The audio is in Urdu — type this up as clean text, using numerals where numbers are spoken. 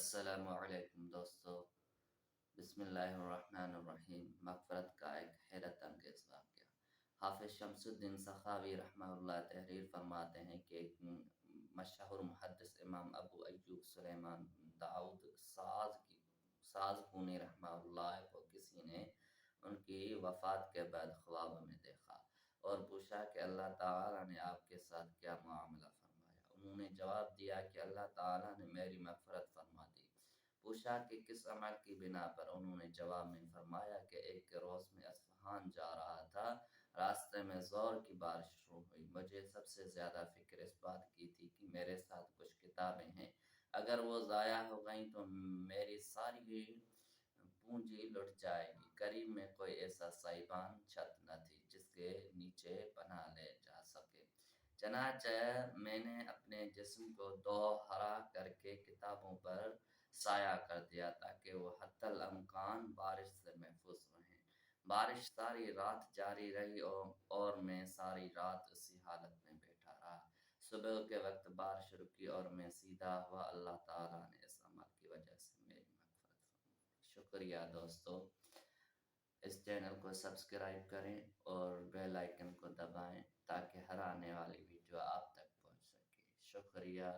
السلام علیکم دوستو، بسم اللہ الرحمن الرحیم۔ مغفرت کا ایک حیرت انگیز واقعہ۔ حافظ شمس الدین سخاوی رحمہ اللہ تحریر فرماتے ہیں کہ ایک مشہور محدث امام ابو ایوب سلیمان داؤد سازپونی رحمہ اللہ کو کسی نے ان کی وفات کے بعد خواب میں دیکھا اور پوچھا کہ اللہ تعالیٰ نے آپ کے ساتھ کیا معاملہ فرمایا۔ انہوں نے جواب دیا کہ اللہ تعالیٰ نے میری مغفرت فرما دی۔ پوچھا کہ کس عمل کی بنا پر؟ انہوں نے جواب میں فرمایا کہ ایک روز میں اصفہان جا رہا تھا، راستے میں زور کی بارش شروع ہوئی۔ مجھے سب سے زیادہ فکر اس بات کی تھی کہ میرے ساتھ کچھ کتابیں ہیں، اگر وہ ضائع ہو گئیں تو میری ساری پونجی لٹ جائے گی۔ قریب میں کوئی ایسا سائبان چھت نہ تھی جس کے نیچے پناہ لے جا سکے، چنانچہ میں نے اپنے جسم کو دوہرا کر کے کتابوں پر سایہ کر دیا تاکہ وہ حتی الامکان بارش سے محفوظ رہیں۔ بارش ساری رات جاری رہی اور میں ساری رات اسی حالت میں بیٹھا رہا۔ صبح کے وقت بارش رکی اور میں سیدھا ہوا۔ اللہ تعالیٰ نے اس عمل کی وجہ سے میری مغفرت فرمائی۔ شکریہ دوستو، اس چینل کو سبسکرائب کریں اور بیل آئیکن کو دبائیں تاکہ ہر آنے والی ویڈیو آپ تک پہنچ سکے۔ شکریہ۔